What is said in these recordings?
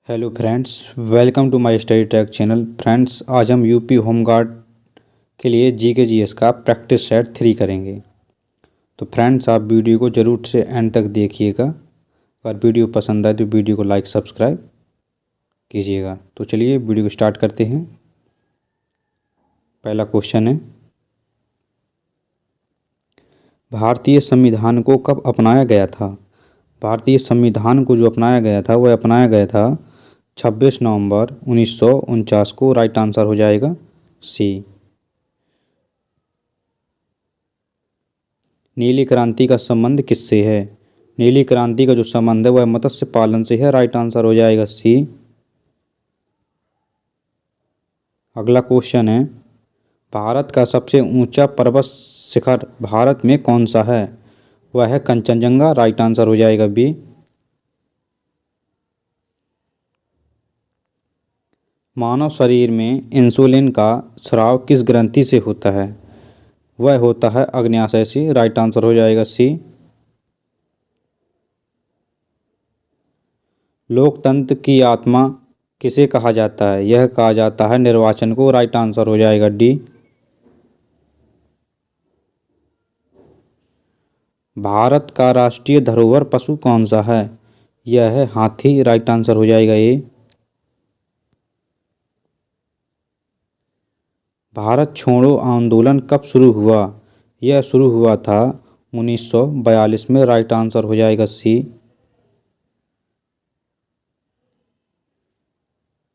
Hello friends, welcome to my study track channel. Friends, आज हम UP home guard के लिए जीके जीएस का प्रैक्टिस सेट 3 करेंगे। तो फ्रेंड्स, आप वीडियो को ज़रूर से एंड तक देखिएगा। अगर वीडियो पसंद आए तो वीडियो को लाइक सब्सक्राइब कीजिएगा। तो चलिए वीडियो को स्टार्ट करते हैं। पहला क्वेश्चन है, भारतीय संविधान को कब अपनाया गया था? भारतीय संविधान को जो अपनाया गया था वह अपनाया गया था 26 नवंबर 1949 को। राइट आंसर हो जाएगा सी। नीली क्रांति का संबंध किससे है? नीली क्रांति का जो संबंध है वह मत्स्य पालन से है। राइट आंसर हो जाएगा सी। अगला क्वेश्चन है, भारत का सबसे ऊंचा पर्वत शिखर भारत में कौन सा है? वह है कंचनजंगा। राइट आंसर हो जाएगा बी। मानव शरीर में इंसुलिन का स्राव किस ग्रंथि से होता है? वह होता है अग्न्याशय से। राइट आंसर हो जाएगा सी। लोकतंत्र की आत्मा किसे कहा जाता है? यह कहा जाता है निर्वाचन को। राइट आंसर हो जाएगा डी। भारत का राष्ट्रीय धरोहर पशु कौन सा है? यह है हाथी। राइट आंसर हो जाएगा ए। भारत छोड़ो आंदोलन कब शुरू हुआ? यह शुरू हुआ था 1942 में। राइट आंसर हो जाएगा सी।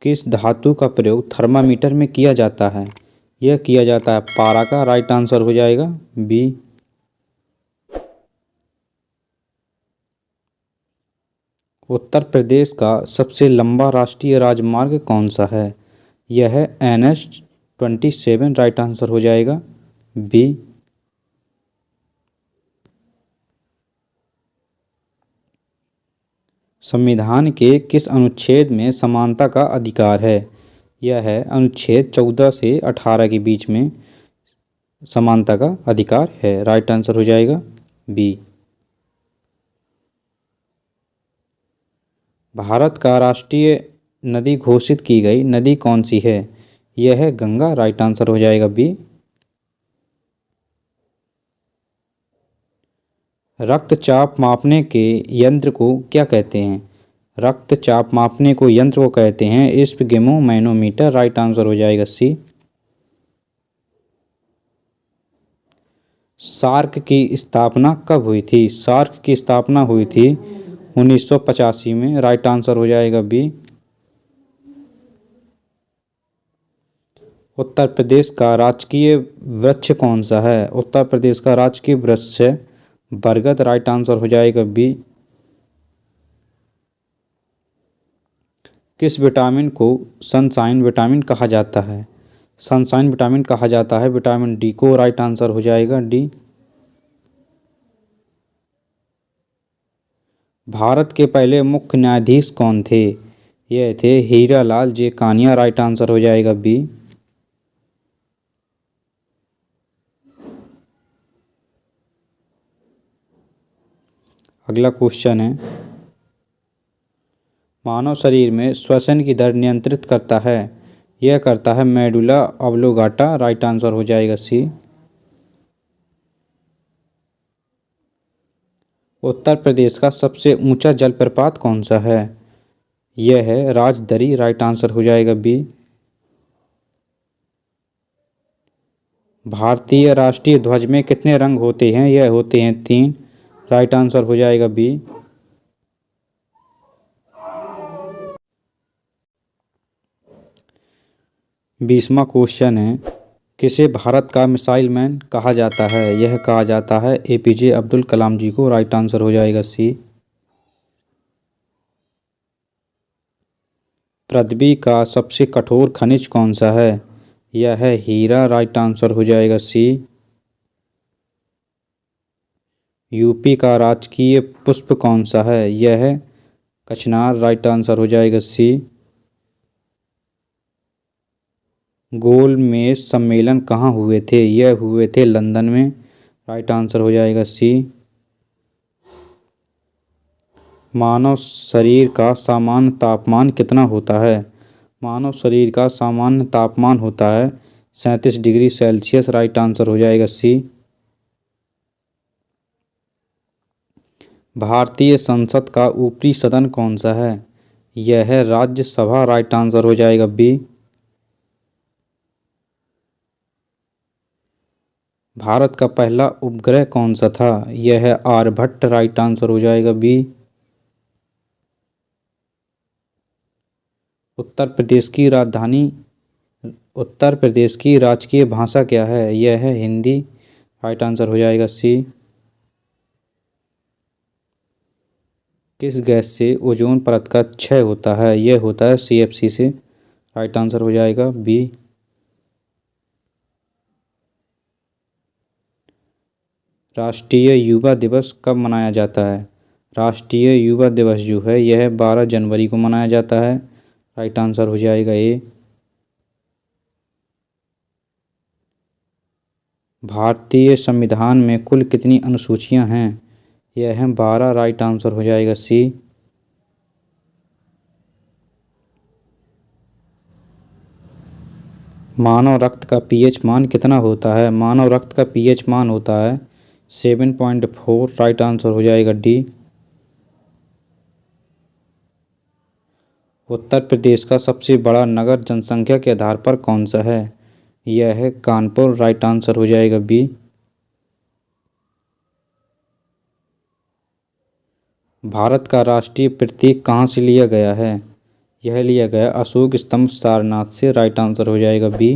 किस धातु का प्रयोग थर्मामीटर में किया जाता है? यह किया जाता है पारा का। राइट आंसर हो जाएगा बी। उत्तर प्रदेश का सबसे लंबा राष्ट्रीय राजमार्ग कौन सा है? यह है NH-27। राइट आंसर हो जाएगा बी। संविधान के किस अनुच्छेद में समानता का अधिकार है? यह है अनुच्छेद 14 से 18 के बीच में समानता का अधिकार है। राइट आंसर हो जाएगा बी। भारत का राष्ट्रीय नदी घोषित की गई नदी कौन सी है? यह है गंगा। राइट आंसर हो जाएगा बी। रक्तचाप मापने के यंत्र को क्या कहते हैं? रक्तचाप मापने को यंत्र को कहते हैं स्फिग्मोमैनोमीटर। राइट आंसर हो जाएगा सी। सार्क की स्थापना कब हुई थी? सार्क की स्थापना हुई थी 1985 में। राइट आंसर हो जाएगा बी। उत्तर प्रदेश का राजकीय वृक्ष कौन सा है? उत्तर प्रदेश का राजकीय वृक्ष है बरगद। राइट आंसर हो जाएगा बी। किस विटामिन को सनशाइन विटामिन कहा जाता है? सनशाइन विटामिन कहा जाता है विटामिन डी को। राइट आंसर हो जाएगा डी। भारत के पहले मुख्य न्यायाधीश कौन थे? यह थे हीरालाल जे कानिया। राइट आंसर हो जाएगा बी। अगला क्वेश्चन है, मानव शरीर में श्वसन की दर नियंत्रित करता है? यह करता है मेडुला ऑब्लोगाटा। राइट आंसर हो जाएगा सी। उत्तर प्रदेश का सबसे ऊंचा जलप्रपात कौन सा है? यह है राजदरी। राइट आंसर हो जाएगा बी। भारतीय राष्ट्रीय ध्वज में कितने रंग होते हैं? यह होते हैं 3। राइट आंसर हो जाएगा बी। बीसवां क्वेश्चन है, किसे भारत का मिसाइल मैन कहा जाता है? यह कहा जाता है APJ अब्दुल कलाम जी को। राइट आंसर हो जाएगा सी। पृथ्वी का सबसे कठोर खनिज कौन सा है? यह है हीरा। राइट आंसर हो जाएगा सी। यूपी का राजकीय पुष्प कौन सा है? यह है कचनार। राइट आंसर हो जाएगा सी। गोलमेज सम्मेलन कहाँ हुए थे? यह हुए थे लंदन में। राइट आंसर हो जाएगा सी। मानव शरीर का सामान्य तापमान कितना होता है? मानव शरीर का सामान्य तापमान होता है 37 डिग्री सेल्सियस। राइट आंसर हो जाएगा सी। भारतीय संसद का ऊपरी सदन कौन सा है? यह है राज्यसभा। राइट आंसर हो जाएगा बी। भारत का पहला उपग्रह कौन सा था? यह है आर्यभट्ट। राइट आंसर हो जाएगा बी। उत्तर प्रदेश की राजधानी उत्तर प्रदेश की राजकीय भाषा क्या है? यह है हिंदी। राइट आंसर हो जाएगा सी। किस गैस से ओजोन परत का क्षय होता है? यह होता है CFC से। राइट आंसर हो जाएगा बी। राष्ट्रीय युवा दिवस कब मनाया जाता है? राष्ट्रीय युवा दिवस जो है यह 12 जनवरी को मनाया जाता है। राइट आंसर हो जाएगा ए। भारतीय संविधान में कुल कितनी अनुसूचियां हैं? यह है 12। राइट आंसर हो जाएगा सी। मानव रक्त का pH मान कितना होता है? मानव रक्त का pH मान होता है 7.4। राइट आंसर हो जाएगा डी। उत्तर प्रदेश का सबसे बड़ा नगर जनसंख्या के आधार पर कौन सा है? यह है कानपुर। राइट आंसर हो जाएगा बी। भारत का राष्ट्रीय प्रतीक कहाँ से लिया गया है? यह लिया गया अशोक स्तंभ सारनाथ से। राइट आंसर हो जाएगा बी।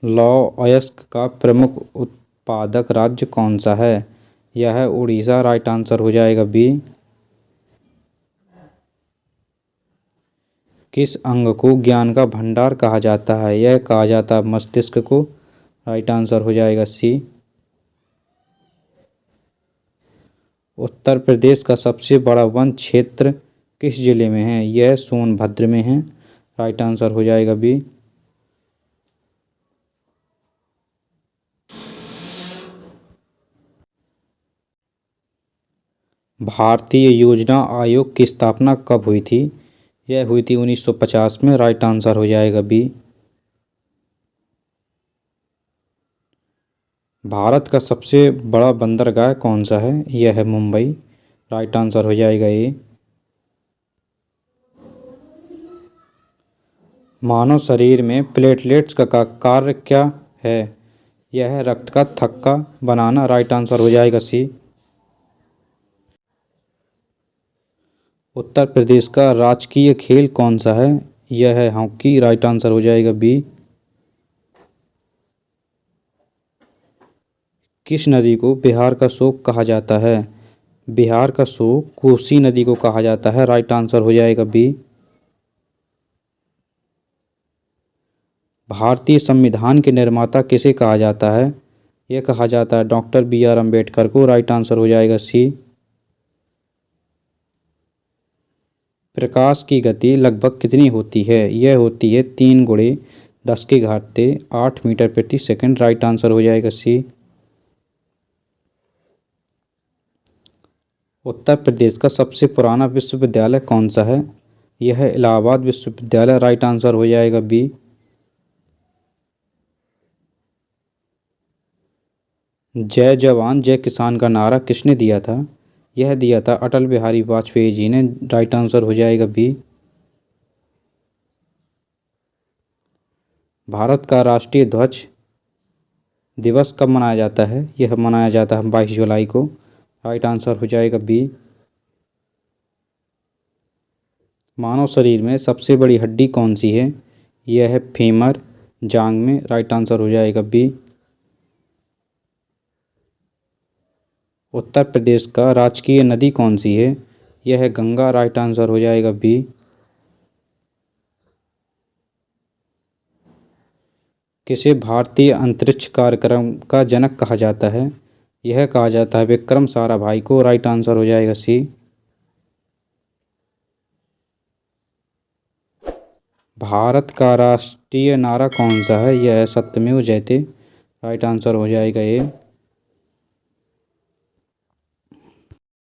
लौह अयस्क का प्रमुख उत्पादक राज्य कौन सा है? यह है उड़ीसा। राइट आंसर हो जाएगा बी। किस अंग को ज्ञान का भंडार कहा जाता है? यह कहा जाता है मस्तिष्क को। राइट आंसर हो जाएगा सी। उत्तर प्रदेश का सबसे बड़ा वन क्षेत्र किस जिले में है? यह सोनभद्र में है। राइट आंसर हो जाएगा बी। भारतीय योजना आयोग की स्थापना कब हुई थी? यह हुई थी 1950 में। राइट आंसर हो जाएगा बी। भारत का सबसे बड़ा बंदरगाह कौन सा है? यह है मुंबई। राइट आंसर हो जाएगा ए। मानव शरीर में प्लेटलेट्स का कार्य क्या है? यह है रक्त का थक्का बनाना। राइट आंसर हो जाएगा सी। उत्तर प्रदेश का राजकीय खेल कौन सा है? यह है हॉकी। राइट आंसर हो जाएगा बी। किस नदी को बिहार का शोक कहा जाता है? बिहार का शोक कोसी नदी को कहा जाता है। राइट आंसर हो जाएगा बी। भारतीय संविधान के निर्माता किसे कहा जाता है? यह कहा जाता है डॉक्टर BR अम्बेडकर को। राइट आंसर हो जाएगा सी। प्रकाश की गति लगभग कितनी होती है? यह होती है 3 × 10⁸ मीटर प्रति सेकंड। राइट आंसर हो जाएगा सी। उत्तर प्रदेश का सबसे पुराना विश्वविद्यालय कौन सा है? यह है इलाहाबाद विश्वविद्यालय। राइट आंसर हो जाएगा बी। जय जवान जय किसान का नारा किसने दिया था? यह दिया था अटल बिहारी वाजपेयी जी ने। राइट आंसर हो जाएगा बी। भारत का राष्ट्रीय ध्वज दिवस कब मनाया जाता है? यह मनाया जाता है 22 जुलाई को। राइट आंसर हो जाएगा बी। मानव शरीर में सबसे बड़ी हड्डी कौन सी है? यह है फीमर जांग में। राइट आंसर हो जाएगा बी। उत्तर प्रदेश का राजकीय नदी कौन सी है? यह है गंगा। राइट आंसर हो जाएगा बी। किसे भारतीय अंतरिक्ष कार्यक्रम का जनक कहा जाता है? यह कहा जाता है विक्रम साराभाई को। राइट आंसर हो जाएगा सी। भारत का राष्ट्रीय नारा कौन सा है? यह है सत्यमेव जयते। राइट आंसर हो जाएगा ए।